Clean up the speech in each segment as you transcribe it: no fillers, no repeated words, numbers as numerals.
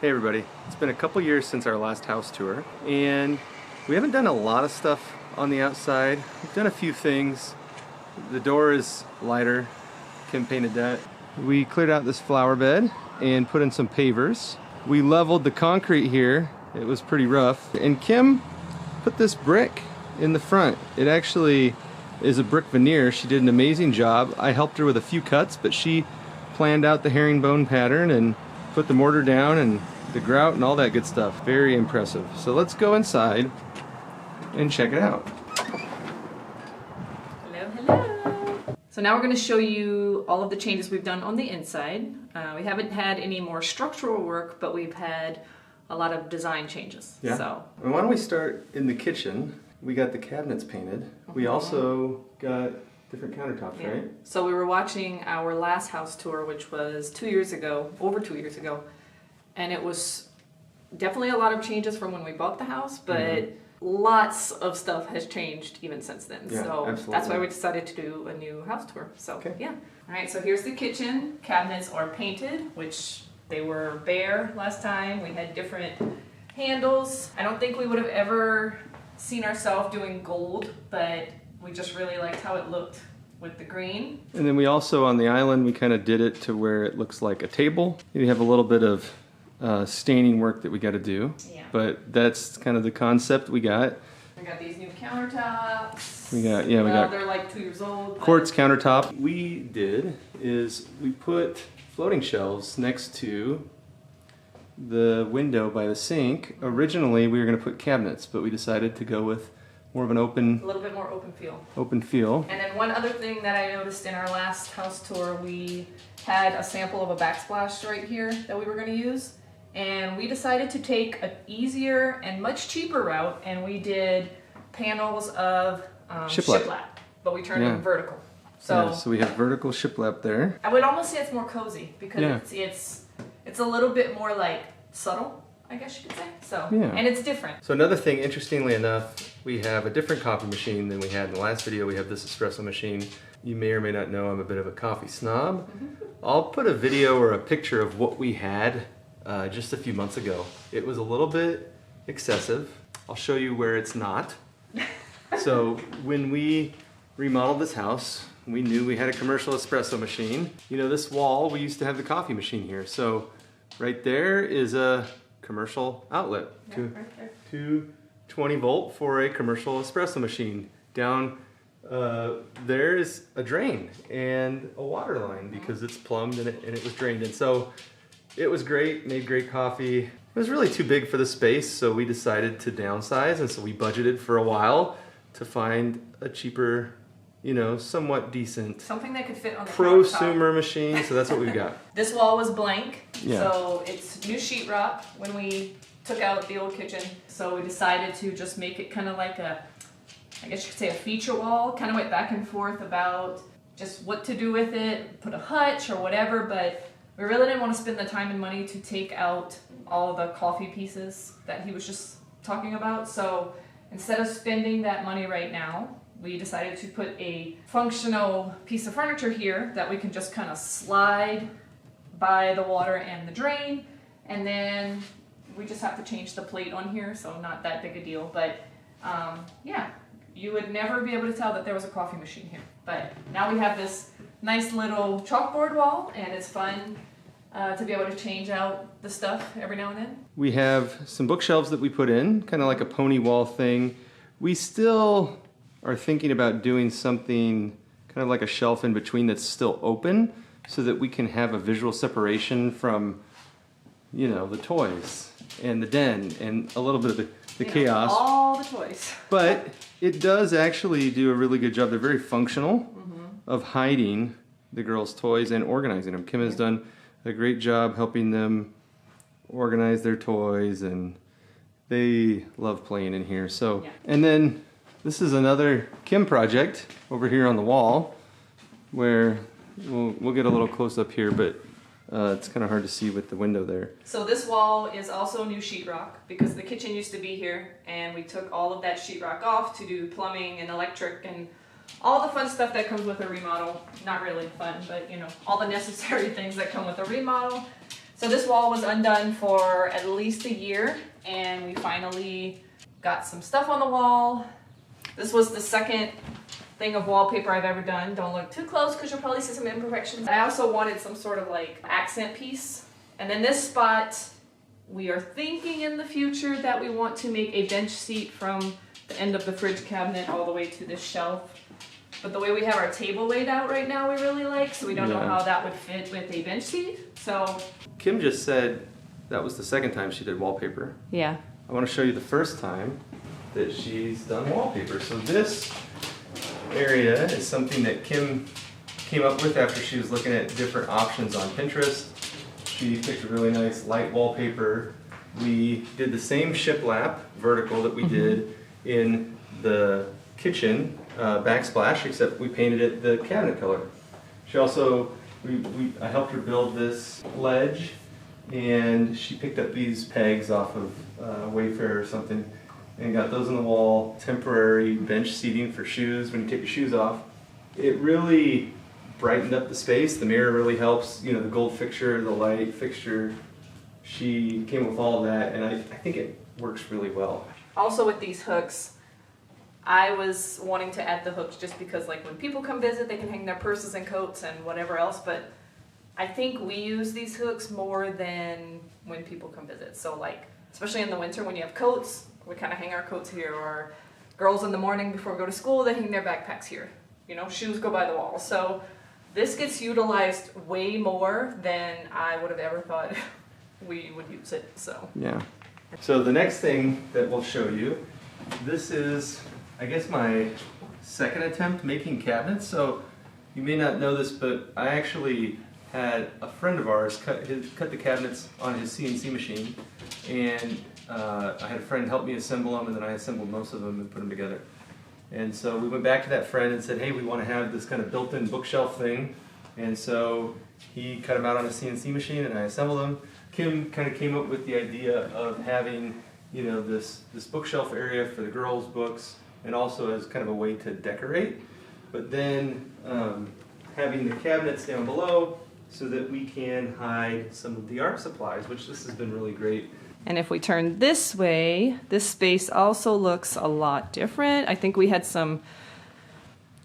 Hey everybody, it's been a couple years since our last house tour and we haven't done a lot of stuff on the outside. We've done a few things. The door is lighter, Kim painted that. We cleared out this flower bed and put in some pavers. We leveled the concrete here, it was pretty rough. And Kim put this brick in the front. It actually is a brick veneer. She did an amazing job. I helped her with a few cuts, but she planned out the herringbone pattern and put the mortar down and the grout and all that good stuff. Very impressive. So let's go inside and check it out. Hello, hello. So now we're going to show you all of the changes we've done on the inside. We haven't had any more structural work, but we've had a lot of design changes. Yeah. So And why don't we start in the kitchen? We got the cabinets painted. We also got different countertops, yeah. right? So we were watching our last house tour, which was 2 years ago, over 2 years ago, and it was definitely a lot of changes from when we bought the house, but lots of stuff has changed even since then. Yeah, so absolutely. that's why we decided to do a new house tour. So Okay. yeah. All right, so here's the kitchen. Cabinets are painted, which they were bare last time. We had different handles. I don't think we would have ever seen ourselves doing gold, but we just really liked how it looked with the green. And then we also, on the island, we kind of did it to where it looks like a table. You have a little bit of staining work that we got to do, Yeah. but that's kind of the concept we got. We got these new countertops. We got they're like 2 years old. but- quartz countertop. We did is we put floating shelves next to the window by the sink. Originally, we were going to put cabinets, but we decided to go with more of an A open little bit more open feel. feel. And then one other thing that I noticed in our last house tour, we had a sample of a backsplash right here that we were going to use. And we decided to take an easier and much cheaper route, and we did panels of shiplap, but we turned them vertical. So, Yeah, so we have vertical shiplap there. I would almost say it's more cozy because Yeah. it's a little bit more like subtle, I guess you could say. So, Yeah. and it's different. So another thing, interestingly enough, we have a different coffee machine than we had in the last video. We have this espresso machine. You may or may not know I'm a bit of a coffee snob. I'll put a video or a picture of what we had just a few months ago. It was a little bit excessive. I'll show you where it's not. So when we remodeled this house, we knew we had a commercial espresso machine. You know, this wall, we used to have the coffee machine here. So right there is a commercial outlet. Yeah, right there. 220 volt for a commercial espresso machine. Down there is a drain and a water line because it's plumbed and it was drained. And so it was great, made great coffee. It was really too big for the space, so we decided to downsize, and so we budgeted for a while to find a cheaper, you know, somewhat decent Something that could fit on the countertop. prosumer machine, so that's what we've got. This wall was blank, Yeah. so it's new sheetrock when we took out the old kitchen. So we decided to just make it kind of like a, I guess you could say a feature wall. Kind of went back and forth about just what to do with it, put a hutch or whatever, but we really didn't want to spend the time and money to take out all the coffee pieces that he was just talking about. So instead of spending that money right now, we decided to put a functional piece of furniture here that we can just kind of slide by the water and the drain, and then we just have to change the plate on here, so not that big a deal. But yeah, you would never be able to tell that there was a coffee machine here. But now we have this nice little chalkboard wall, and it's fun to be able to change out the stuff every now and then. We have some bookshelves that we put in, kind of like a pony wall thing. We still are thinking about doing something kind of like a shelf in between that's still open so that we can have a visual separation from, you know, the toys and the den and a little bit of the You know, chaos. all the toys. But it does actually do a really good job. They're very functional of hiding the girls' toys and organizing them. Kim has done a great job helping them organize their toys, and they love playing in here. So, Yeah. and then this is another Kim project over here on the wall where we'll get a little close up here, but it's kind of hard to see with the window there. So this wall is also new sheetrock because the kitchen used to be here, and we took all of that sheetrock off to do plumbing and electric and all the fun stuff that comes with a remodel. Not really fun, but you know, all the necessary things that come with a remodel. So this wall was undone for at least a year, and we finally got some stuff on the wall. This was the second thing of wallpaper I've ever done. Don't look too close because you'll probably see some imperfections. I also wanted some sort of like accent piece. And then this spot, we are thinking in the future that we want to make a bench seat from the end of the fridge cabinet all the way to this shelf. But the way we have our table laid out right now, we really like, so we don't know how that would fit with a bench seat. So Kim just said that was the second time she did wallpaper. yeah. I want to show you the first time that she's done wallpaper. So this area is something that Kim came up with after she was looking at different options on Pinterest. She picked a really nice light wallpaper. We did the same shiplap vertical that we did in the kitchen backsplash, except we painted it the cabinet color. She also, I helped her build this ledge, and she picked up these pegs off of Wayfair or something and got those on the wall, temporary bench seating for shoes when you take your shoes off. It really brightened up the space. The mirror really helps, you know, the gold fixture, the light fixture. She came with all of that, and I think it works really well. Also with these hooks, I was wanting to add the hooks just because like when people come visit, they can hang their purses and coats and whatever else, but I think we use these hooks more than when people come visit. So like, especially in the winter when you have coats, we kind of hang our coats here, or girls in the morning before we go to school, they hang their backpacks here. You know, shoes go by the wall. So this gets utilized way more than I would have ever thought we would use it, so. Yeah. So the next thing that we'll show you, this is, I guess, my second attempt making cabinets. So you may not know this, but I actually had a friend of ours cut the cabinets on his CNC machine, and I had a friend help me assemble them, and then I assembled most of them and put them together. And so we went back to that friend and said, hey, we want to have this kind of built-in bookshelf thing. And so he cut them out on a CNC machine, and I assembled them. Kim kind of came up with the idea of having, you know, this bookshelf area for the girls' books, and also as kind of a way to decorate. But then having the cabinets down below so that we can hide some of the art supplies, which this has been really great. And if we turn this way, this space also looks a lot different. I think we had some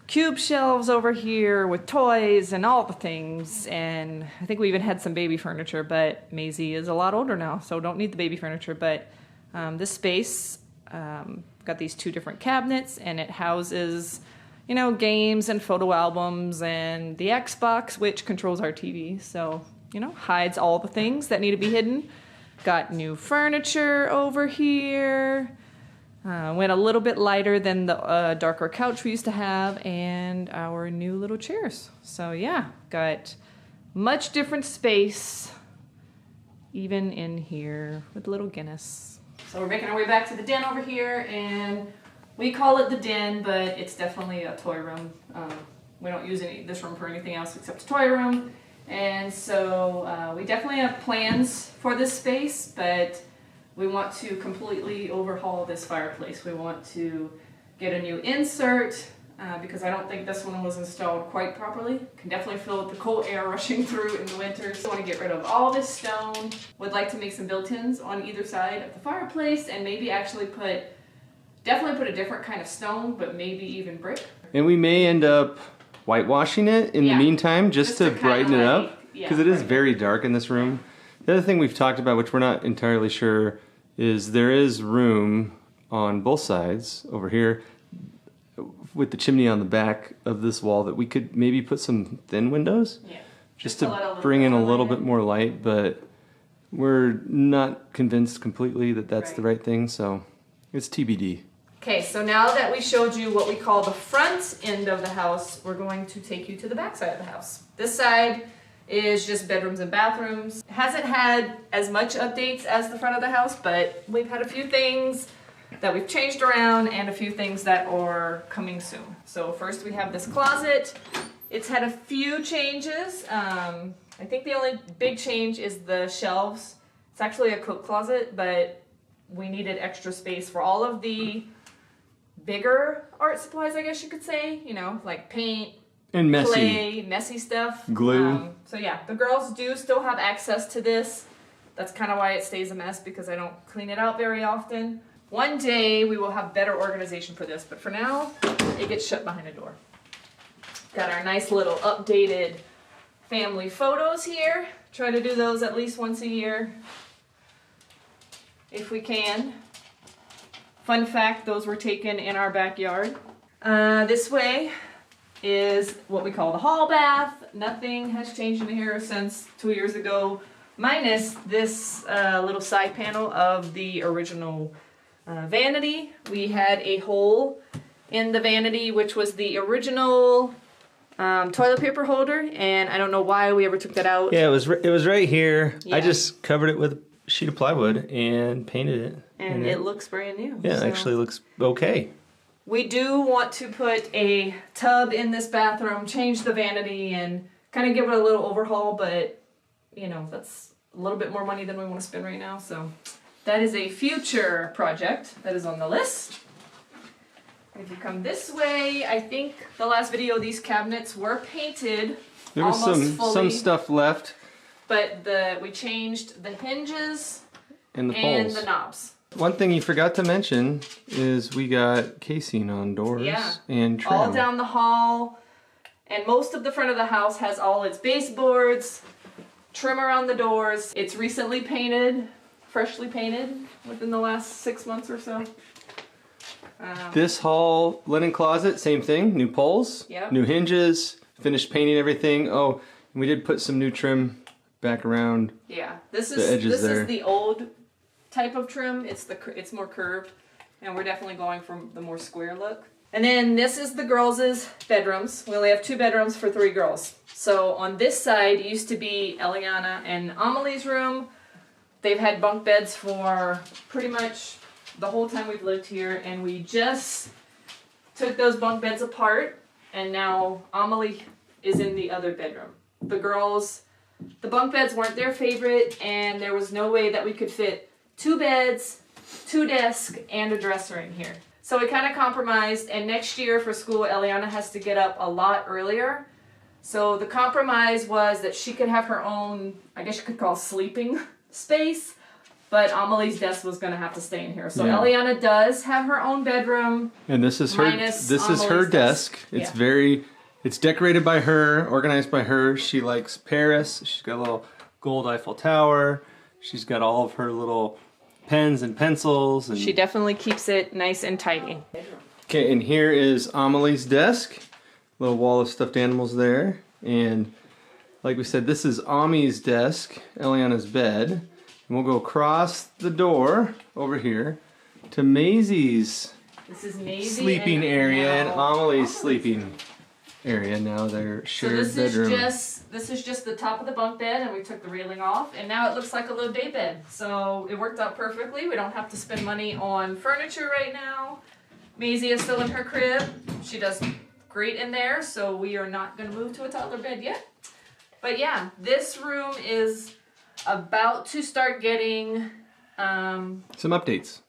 cube shelves over here with toys and all the things, and I think we even had some baby furniture, but Maisie is a lot older now, so don't need the baby furniture. But this space got these two different cabinets, and it houses, you know, games and photo albums and the Xbox, which controls our TV, so, you know, hides all the things that need to be hidden. Got new furniture over here. Went a little bit lighter than the darker couch we used to have, and our new little chairs. So yeah, got much different space, even in here with little Guinness. So we're making our way back to the den over here, and we call it the den, but it's definitely a toy room. We don't use this room for anything else except a toy room. And so we definitely have plans for this space, but we want to completely overhaul this fireplace. We want to get a new insert because I don't think this one was installed quite properly. Can definitely feel the cold air rushing through in the winter. So I want to get rid of all this stone. Would like to make some built-ins on either side of the fireplace, and maybe actually definitely put a different kind of stone, but maybe even brick. And we may end up whitewashing it in the meantime, just to brighten it up, because it is very dark in this room. The other thing we've talked about, which we're not entirely sure, is there is room on both sides over here with the chimney on the back of this wall that we could maybe put some thin windows, just to bring in a little bit more light, but we're not convinced completely that that's the right thing, so it's TBD. Okay, so now that we showed you what we call the front end of the house, we're going to take you to the back side of the house. This side is just bedrooms and bathrooms. It hasn't had as much updates as the front of the house, but we've had a few things that we've changed around and a few things that are coming soon. So first we have this closet. It's had a few changes. I think the only big change is the shelves. It's actually a coat closet, but we needed extra space for all of the bigger art supplies, I guess you could say, you know, like paint and clay, messy stuff, glue. So yeah, the girls do still have access to this. That's kind of why it stays a mess, because I don't clean it out very often. One day we will have better organization for this, but for now, it gets shut behind a door. Got our nice little updated family photos here. Try to do those at least once a year, if we can. Fun fact, those were taken in our backyard. This way is what we call the hall bath. Nothing has changed in here since 2 years ago, minus this little side panel of the original vanity. We had a hole in the vanity, which was the original toilet paper holder, and I don't know why we ever took that out. Yeah, it was right here. Yeah. I just covered it with a sheet of plywood and painted it. And it looks brand new. Yeah, so. it actually looks okay. We do want to put a tub in this bathroom, change the vanity, and kind of give it a little overhaul, but, you know, that's a little bit more money than we want to spend right now, so that is a future project that is on the list. If you come this way, I think the last video these cabinets were painted. There was some stuff left. But we changed the hinges and the and poles. the knobs. One thing you forgot to mention is we got casing on doors and trim. All down the hall, and most of the front of the house has all its baseboards, trim around the doors. It's recently painted, freshly painted within the last 6 months or so. This hall linen closet, same thing. New poles, new hinges, finished painting everything. Oh, and we did put some new trim back around. Yeah, this the edges is the old type of trim. It's more curved, and we're definitely going for the more square look. And then this is the girls' bedrooms. We only have 2 bedrooms for 3 girls. So on this side used to be Eliana and Amelie's room. They've had bunk beds for pretty much the whole time we've lived here, and we just took those bunk beds apart, and now Amelie is in the other bedroom. The girls, the bunk beds weren't their favorite, and there was no way that we could fit 2 beds, 2 desks, and a dresser in here. So we kind of compromised, and next year for school, Eliana has to get up a lot earlier. So the compromise was that she could have her own, I guess you could call sleeping space, but Amelie's desk was going to have to stay in here. So Eliana does have her own bedroom. And this is her desk. It's decorated by her, organized by her. She likes Paris. She's got a little gold Eiffel Tower. She's got all of her little pens and pencils. And she definitely keeps it nice and tidy. Okay, and here is Amelie's desk. Little wall of stuffed animals there. And like we said, this isAmi's desk, Eliana's bed. And we'll go across the door over here to Maisie's sleeping area and Amelie's sleeping area. Now they're shared bedroom. This is just the top of the bunk bed, and we took the railing off, and now it looks like a little day bed. So it worked out perfectly. We don't have to spend money on furniture right now. Maisie is still in her crib. She does great in there, so we are not going to move to a toddler bed yet. But yeah, this room is about to start getting some updates.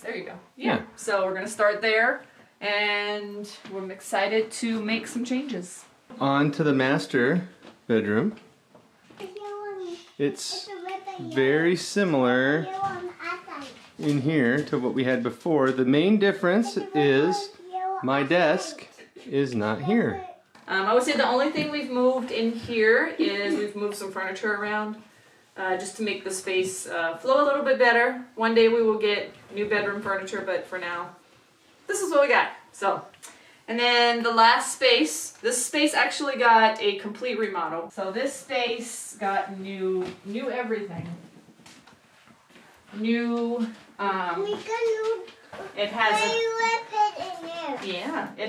There you go. Yeah. So we're gonna start there, and we're excited to make some changes. On to the master bedroom. It's very similar in here to what we had before. The main difference is my desk is not here. I would say the only thing we've moved in here is we've moved some furniture around. Just to make the space flow a little bit better. One day we will get new bedroom furniture, but for now, this is what we got. So, and then the last space, this space actually got a complete remodel. So this space got new everything. It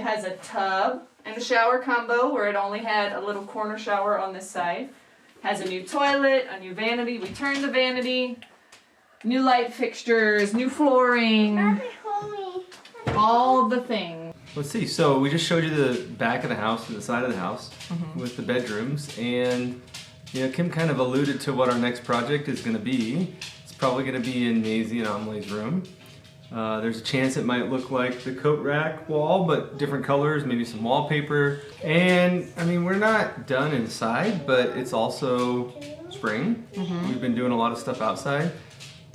has a tub and a shower combo where it only had a little corner shower on this side. Has a new toilet, a new vanity. We turned the vanity, new light fixtures, new flooring, all the things. Let's see. So we just showed you the back of the house and the side of the house with the bedrooms, and Kim kind of alluded to what our next project is going to be. It's probably going to be in Maisie and Amelie's room. There's a chance it might look like the coat rack wall, but different colors, maybe some wallpaper. And I mean, we're not done inside, but it's also spring. We've been doing a lot of stuff outside.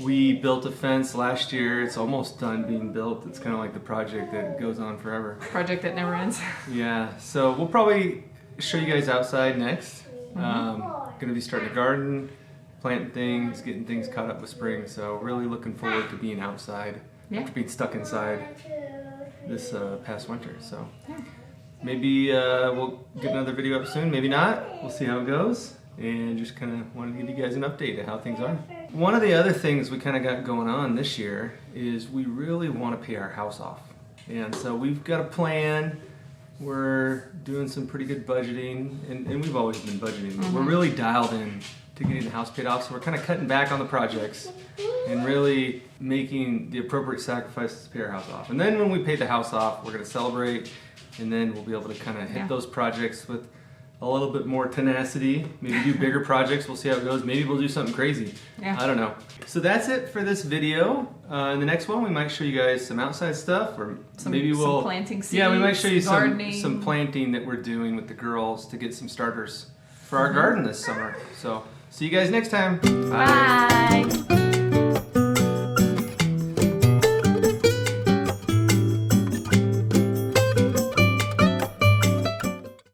We built a fence last year. It's almost done being built. It's kind of like the project that goes on forever. Project that never ends. Yeah, so we'll probably show you guys outside next. Gonna be starting a garden, planting things, getting things caught up with spring. So really looking forward to being outside after being stuck inside this past winter. So maybe we'll get another video up soon, maybe not. We'll see how it goes. And just kind of wanted to give you guys an update of how things are. One of the other things we kind of got going on this year is we really want to pay our house off. And so we've got a plan. We're doing some pretty good budgeting, and we've always been budgeting, but we're really dialed in to getting the house paid off. So we're kind of cutting back on the projects and really making the appropriate sacrifices to pay our house off. And then when we pay the house off, we're going to celebrate, and then we'll be able to kind of hit those projects with a little bit more tenacity, maybe do bigger projects. We'll see how it goes. Maybe we'll do something crazy. I don't know. So that's it for this video. In the next one, we might show you guys some outside stuff, or maybe we'll some planting seeds. Yeah, we might show you gardening. some planting that we're doing with the girls to get some starters for our garden this summer. So see you guys next time. Bye.